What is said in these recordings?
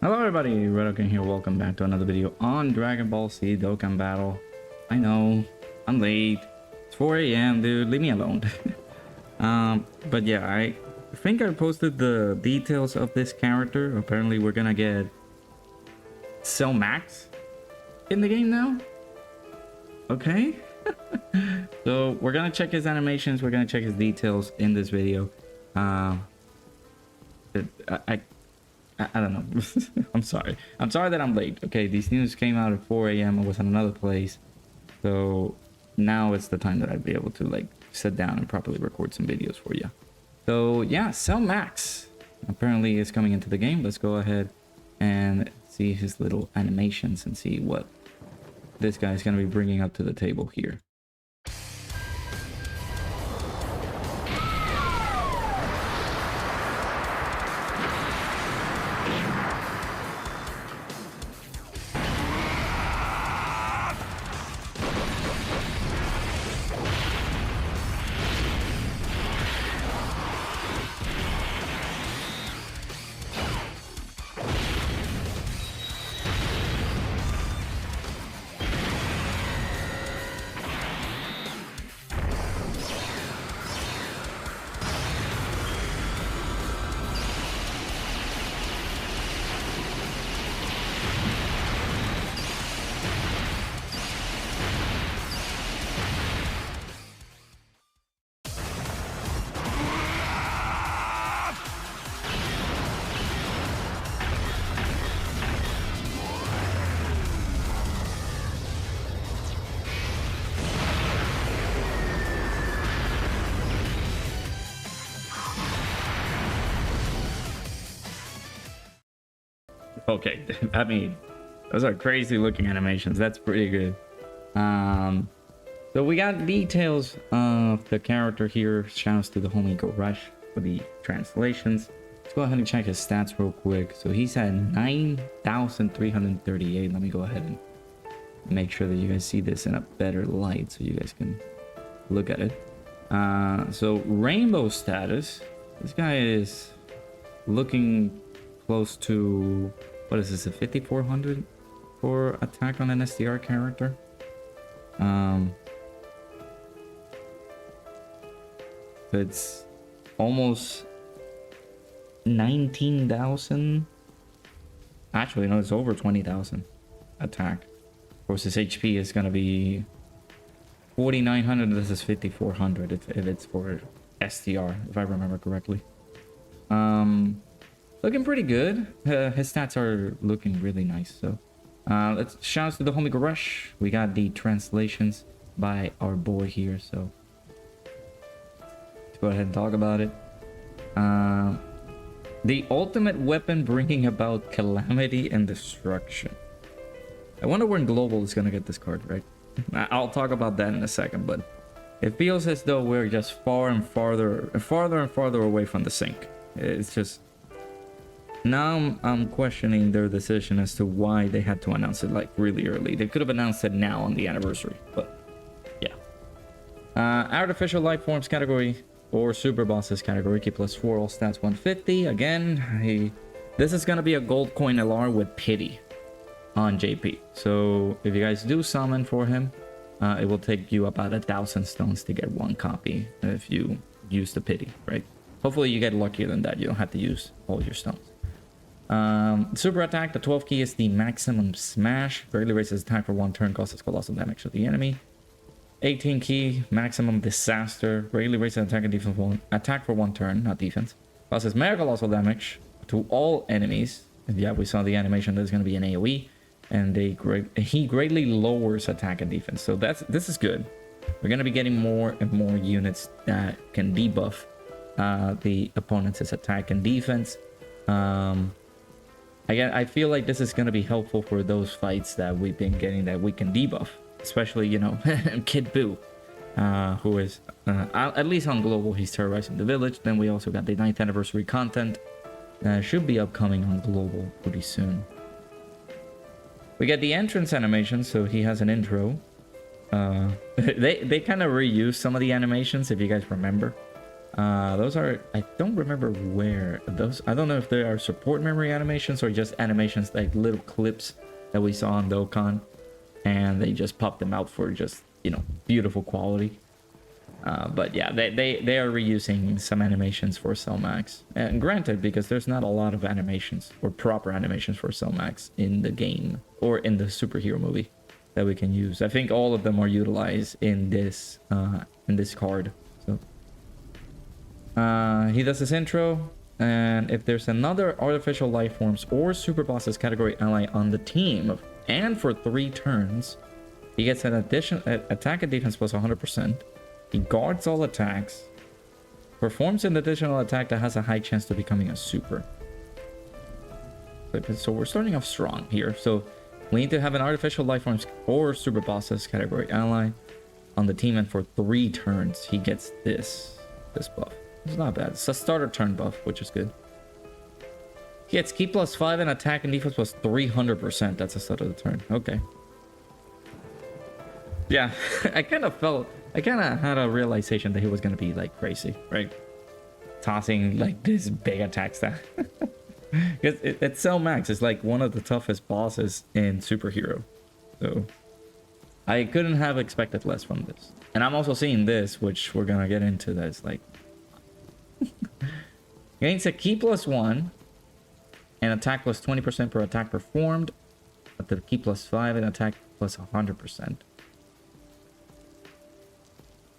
Hello everybody, Dokkan here, welcome back to another video on Dragon Ball Z Dokkan Battle. I know, I'm late. It's 4 a.m. dude, leave me alone. But yeah, I think I posted the details of this character. Apparently we're gonna get Cell Max in the game now. Okay. So we're gonna check his animations, we're gonna check his details in this video. I don't know. I'm sorry that I'm late. Okay, these news came out at 4 a.m. I was in another place, so now it's the time that I'd be able to like sit down and properly record some videos for you. So yeah, Cell Max apparently is coming into the game. Let's go ahead and see his little animations and see what this guy is going to be bringing up to the table here. Okay, I mean, those are crazy looking animations. That's pretty good. So we got details of the character here. Shouts to the homie Goresh for the translations. Let's go ahead and check his stats real quick. So he's at 9,338. Let me go ahead and make sure that you guys see this in a better light so you guys can look at it. So rainbow status. This guy is looking close to, what is this, a 5400 for attack on an SDR character? It's almost 19,000. Actually, no, it's over 20,000 attack. Of course, his HP is gonna be 4,900. This is 5,400 if it's for SDR, if I remember correctly. Looking pretty good. His stats are looking really nice. So let's shout out to the homie Goresh. We got the translations by our boy here, so let's go ahead and talk about it. The ultimate weapon bringing about calamity and destruction. I wonder when Global is gonna get this card, right? I'll talk about that in a second, but it feels as though we're just farther and farther away from the sync. It's just, now I'm questioning their decision as to why they had to announce it like really early. They could have announced it now on the anniversary, but yeah. Artificial life forms category or super bosses category, key +4, all stats 150. Again, this is gonna be a gold coin LR with pity on JP. So if you guys do summon for him, it will take you about 1,000 stones to get one copy if you use the pity, right? Hopefully you get luckier than that. You don't have to use all your stones. Super attack, the 12 key is the maximum smash. Greatly raises attack for 1 turn, causes colossal damage to the enemy. 18 key, maximum disaster. Greatly raises attack and defense attack for 1 turn, not defense. Causes mega colossal damage to all enemies. And yeah, we saw the animation. There's going to be an AoE, and he greatly lowers attack and defense. So this is good. We're going to be getting more and more units that can debuff the opponent's attack and defense. Again, I feel like this is going to be helpful for those fights that we've been getting that we can debuff, especially, you know, Kid Buu, who is at least on Global, he's terrorizing the village. Then we also got the 9th anniversary content should be upcoming on Global pretty soon. We get the entrance animation, so he has an intro. They kind of reuse some of the animations, if you guys remember. Those are, I don't remember where those, I don't know if they are support memory animations or just animations like little clips that we saw on Dokkan, and they just popped them out for just, you know, beautiful quality. But yeah, they are reusing some animations for Cell Max, and granted, because there's not a lot of animations or proper animations for Cell Max in the game or in the superhero movie that we can use. I think all of them are utilized in this card. So he does his intro, and if there's another artificial life forms or super bosses category ally on the team, and for 3 turns, he gets an additional attack and defense plus 100%. He guards all attacks, performs an additional attack that has a high chance to becoming a super. So we're starting off strong here. So we need to have an artificial life forms or super bosses category ally on the team, and for 3 turns he gets this buff. It's not bad. It's a starter turn buff, which is good. He gets key plus 5 and attack and defense plus 300%. That's a start of the turn. Okay. Yeah, I kind of had a realization that he was going to be like crazy, right? Tossing like this big attack stat. Because it's Cell Max. It's like one of the toughest bosses in superhero. So I couldn't have expected less from this. And I'm also seeing this, which we're going to get into, that's like... Gains a key plus 1 and attack plus 20% per attack performed, but the key plus 5 and attack plus 100%.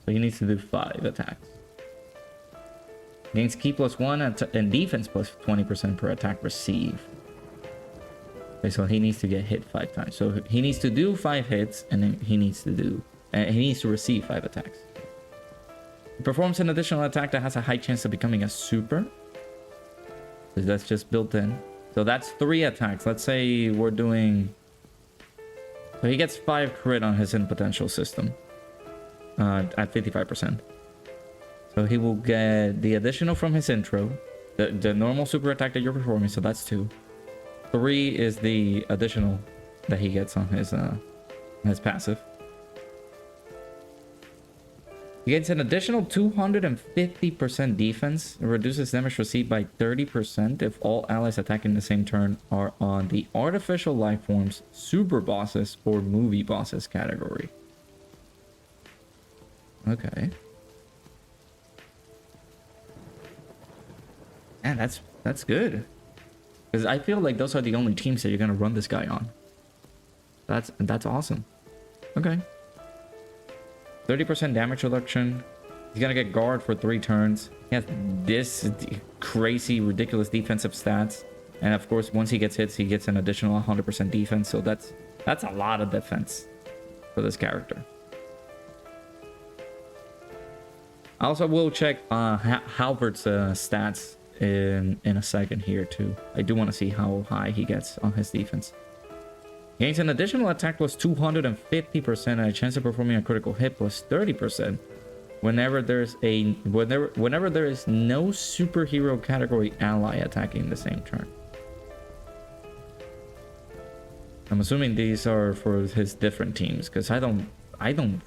So he needs to do 5 attacks. Gains key plus 1 and defense plus 20% per attack received. Okay, so he needs to get hit 5 times. So he needs to do 5 hits, and then he needs to receive 5 attacks. He performs an additional attack that has a high chance of becoming a super. So that's just built in. So that's 3 attacks. Let's say we're doing... So he gets 5 crit on his in potential system. At 55%. So he will get the additional from his intro, the normal super attack that you're performing, so that's 2. 3 is the additional that he gets on his passive. He gets an additional 250% defense. It reduces damage received by 30% if all allies attacking the same turn are on the artificial life forms, super bosses, or movie bosses category. Okay. And that's good. Because I feel like those are the only teams that you're gonna run this guy on. That's awesome. Okay. 30% damage reduction. He's gonna get guard for 3 turns. He has this crazy, ridiculous defensive stats. And of course, once he gets hits, he gets an additional 100% defense. So that's a lot of defense for this character. I also will check Halvard's stats in a second here too. I do want to see how high he gets on his defense. Gains an additional attack plus 250% and a chance of performing a critical hit plus 30% whenever there is no superhero category ally attacking the same turn. I'm assuming these are for his different teams, because I don't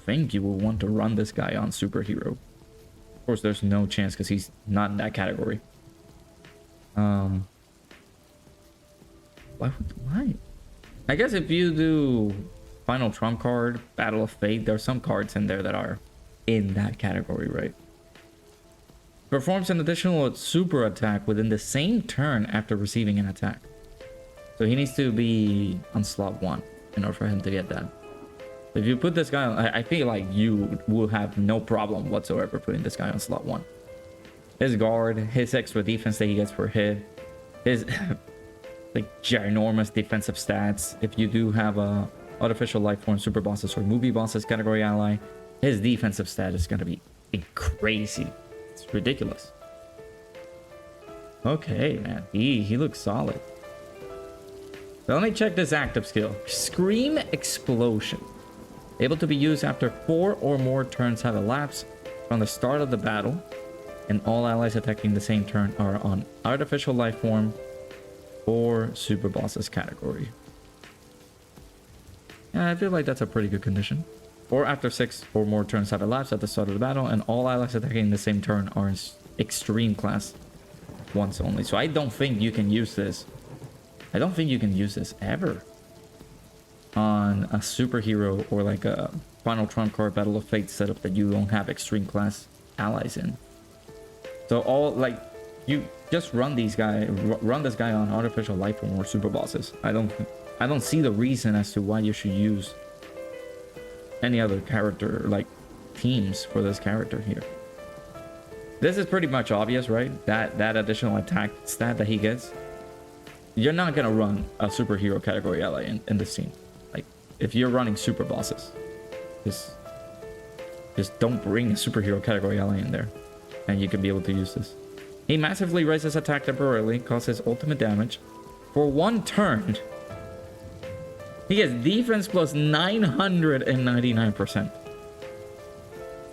think you will want to run this guy on superhero. Of course, there's no chance because he's not in that category. Why? I guess if you do Final Trump card, Battle of Fate, there's some cards in there that are in that category, right? Performs an additional super attack within the same turn after receiving an attack. So he needs to be on slot 1 in order for him to get that. If you put this guy on, I feel like you will have no problem whatsoever putting this guy on slot 1. His guard, his extra defense that he gets per hit, his like ginormous defensive stats. If you do have a artificial life form, super bosses, or movie bosses category ally, his defensive stat is gonna be crazy. It's ridiculous. Okay, man, he looks solid. So let me check this active skill. Scream Explosion. Able to be used after 4 or more turns have elapsed from the start of the battle, and all allies attacking the same turn are on artificial life form or super bosses category. Yeah, I feel like that's a pretty good condition. or after 6 or more turns have elapsed at the start of the battle, and all allies attacking in the same turn are in extreme class once only. So I don't think you can use this. I don't think you can use this ever on a superhero or like a final trump card Battle of Fate setup that you don't have extreme class allies in. So all like you just run this guy on artificial life form or super bosses. I don't see the reason as to why you should use any other character like teams for this character here. This is pretty much obvious, right? That additional attack stat that he gets. You're not gonna run a superhero category ally in this team. Like if you're running super bosses, just don't bring a superhero category ally in there, and you can be able to use this. He massively raises attack temporarily, causes ultimate damage for 1 turn. He gets defense plus 999%.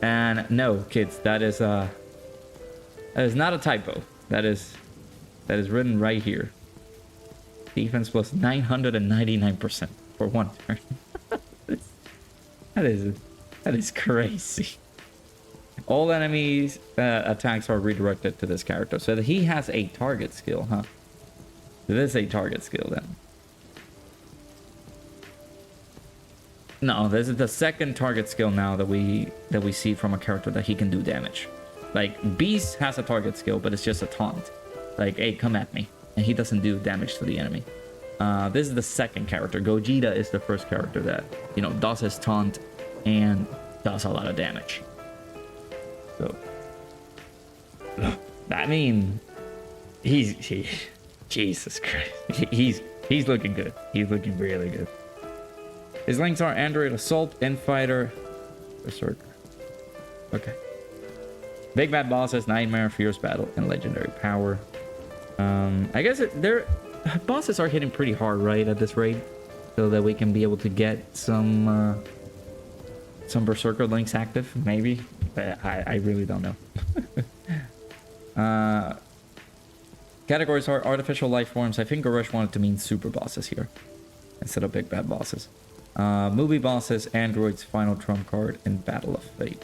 And no, kids, that is not a typo. That is written right here. Defense plus 999% for 1 turn. that is crazy. All enemies attacks are redirected to this character. So that he has a target skill, huh? This is a target skill then. No, this is the second target skill now that we see from a character that he can do damage. Like Beast has a target skill, but it's just a taunt. Like, hey, come at me. And he doesn't do damage to the enemy. This is the second character. Gogeta is the first character that, you know, does his taunt and does a lot of damage. So, I mean, Jesus Christ, he's looking good. He's looking really good. His links are Android Assault, Infighter, Berserker. Okay. Big Bad Bosses, Nightmare, Fierce Battle, and Legendary Power. I guess their bosses are hitting pretty hard, right, at this rate, so that we can be able to get some Berserker links active, maybe. But I really don't know. Categories are artificial life forms. I think Goresh wanted to mean super bosses here instead of big bad bosses. Movie bosses, androids, final trump card, and Battle of Fate.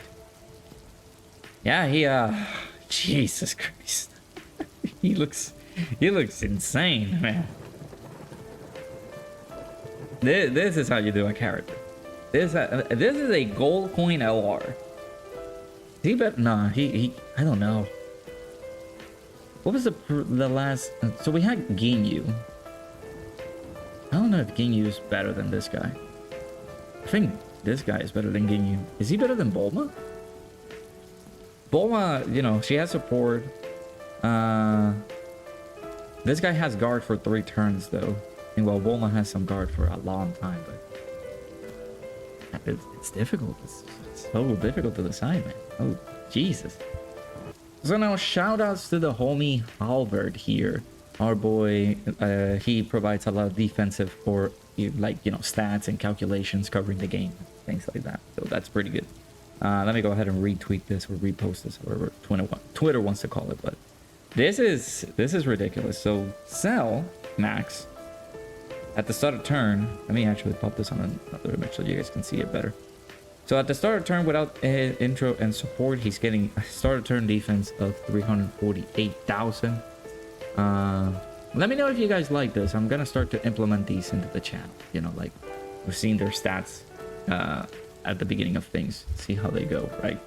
Yeah, Jesus Christ. he looks insane, man. This is how you do a character. This is a gold coin LR. He bet nah. He I don't know. What was the last? So we had Ginyu. I don't know if Ginyu is better than this guy. I think this guy is better than Ginyu. Is he better than Bulma? Bulma, you know, she has support. This guy has guard for 3 turns though. And while Bulma has some guard for a long time, but it's difficult. It's so difficult to decide, man. Oh, Jesus. So now shout outs to the homie Halvard here. Our boy, he provides a lot of defensive or like, you know, stats and calculations covering the game, things like that. So that's pretty good. Let me go ahead and retweet this or repost this, whatever Twitter wants to call it. But this is ridiculous. So Cell Max at the start of turn. Let me actually pop this on another image so you guys can see it better. So at the start of turn, without intro and support, he's getting a start of turn defense of 348,000. Let me know if you guys like this. I'm gonna start to implement these into the channel. You know, like we've seen their stats at the beginning of things. See how they go, right?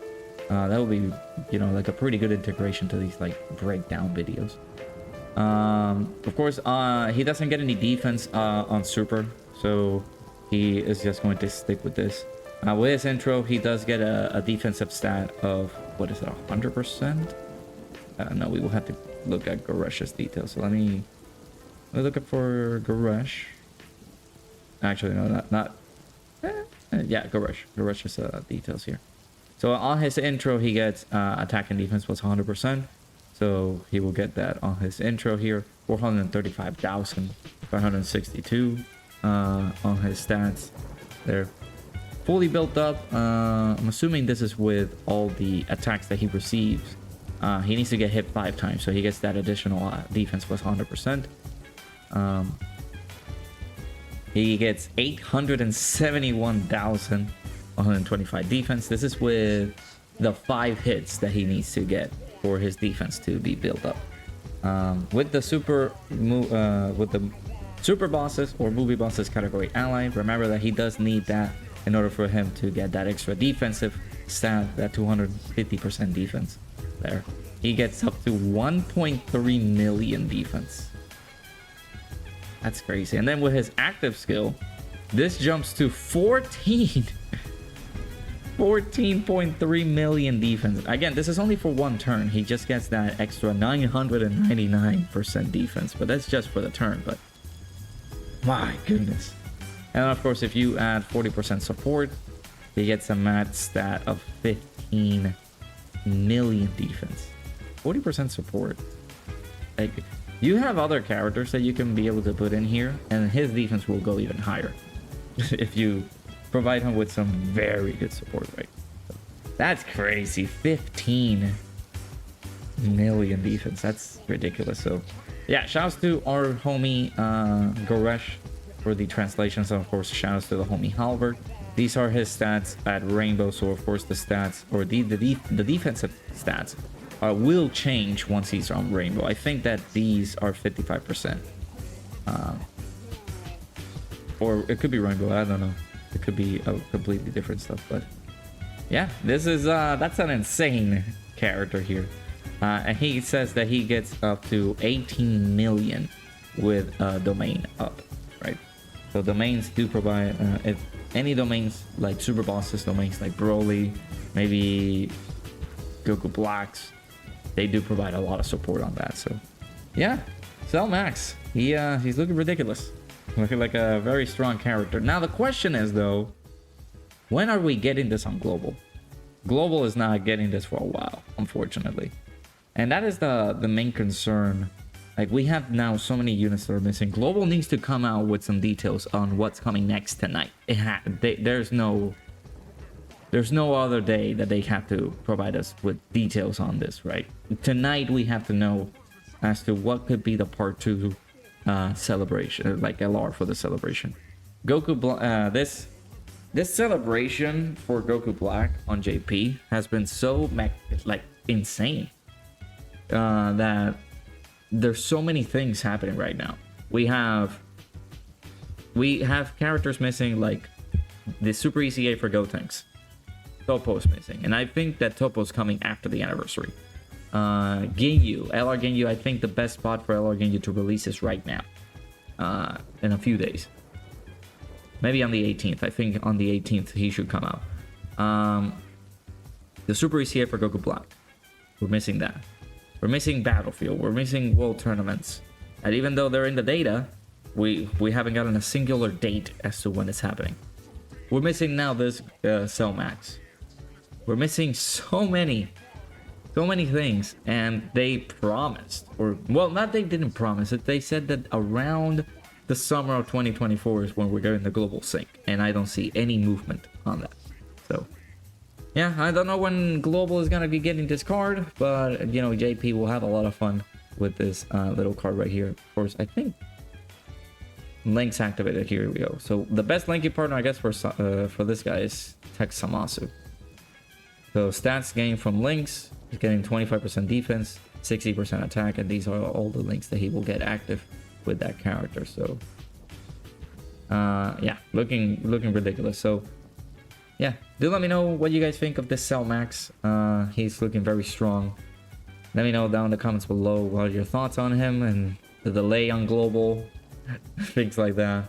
That will be, you know, like a pretty good integration to these like breakdown videos. Of course, he doesn't get any defense on super, so he is just going to stick with this. With his intro, he does get a defensive stat of, what is it, 100%? No, we will have to look at Goresh's details. So let me look up for Goresh. Actually, no, not yeah, Goresh. Goresh's details here. So on his intro, he gets attack and defense plus 100%. So he will get that on his intro here. 435,562 on his stats there. Fully built up. I'm assuming this is with all the attacks that he receives. He needs to get hit 5 times, so he gets that additional defense plus 100%. He gets 871,000 125 defense. This is with the 5 hits that he needs to get for his defense to be built up. With the super bosses or movie bosses category ally, remember that he does need that in order for him to get that extra defensive stat, that 250% defense there. He gets up to 1.3 million defense. That's crazy. And then with his active skill, this jumps to 14.3 million defense. Again, this is only for one turn. He just gets that extra 999% defense, but that's just for the turn. But my goodness. And of course, if you add 40% support, he gets a max stat of 15 million defense. 40% support. Like, you have other characters that you can be able to put in here, and his defense will go even higher if you provide him with some very good support, right? That's crazy. 15 million defense. That's ridiculous. So yeah, shouts to our homie Goresh for the translations, and of course shouts to the homie Halvard. These are his stats at Rainbow, so of course the stats, or the defensive stats will change once he's on Rainbow. I think that these are 55%, or it could be Rainbow, I don't know. It could be a completely different stuff, but yeah, this is that's an insane character here. And he says that he gets up to 18 million with domain up, right? So domains do provide, if any domains like super bosses, domains like Broly, maybe Goku Blacks, they do provide a lot of support on that. So yeah, Cell Max, he's looking ridiculous, looking like a very strong character. Now the question is though, when are we getting this on global? Global is not getting this for a while, unfortunately. And that is the main concern. Like, we have now so many units that are missing. Global needs to come out with some details on what's coming next tonight. There's no other day that they have to provide us with details on this, right? Tonight we have to know as to what could be the part 2 celebration, like LR for the celebration. This celebration for Goku Black on JP has been so like insane that there's so many things happening right now. We have characters missing, like the Super ECA for Gotenks. Topo's missing, and I think that Topo's coming after the anniversary. Ginyu, LR Ginyu, I think the best spot for LR Ginyu to release is right now, in a few days. Maybe on the 18th. I think on the 18th he should come out. The Super ECA for Goku Black, we're missing that. We're missing Battlefield. We're missing World Tournaments. And even though they're in the data, we haven't gotten a singular date as to when it's happening. We're missing now this Cell Max. We're missing so many things, and they promised, or well, not they didn't promise it. They said that around the summer of 2024 is when we're getting the global sync, and I don't see any movement on that. So yeah, I don't know when global is gonna be getting this card, but you know, JP will have a lot of fun with this little card right here. Of course, I think links activated. Here we go. So the best linking partner, I guess, for this guy is Tech Samasu. So stats gained from links, he's getting 25% defense, 60% attack, and these are all the links that he will get active with that character. So yeah, looking ridiculous. So yeah, do let me know what you guys think of this Cell Max. He's looking very strong. Let me know down in the comments below what are your thoughts on him and the delay on global, things like that.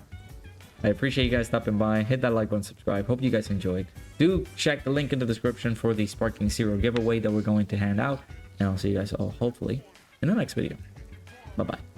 I appreciate you guys stopping by. Hit that like button, subscribe. Hope you guys enjoyed. Do check the link in the description for the Sparking Zero giveaway that we're going to hand out. And I'll see you guys all hopefully in the next video. Bye-bye.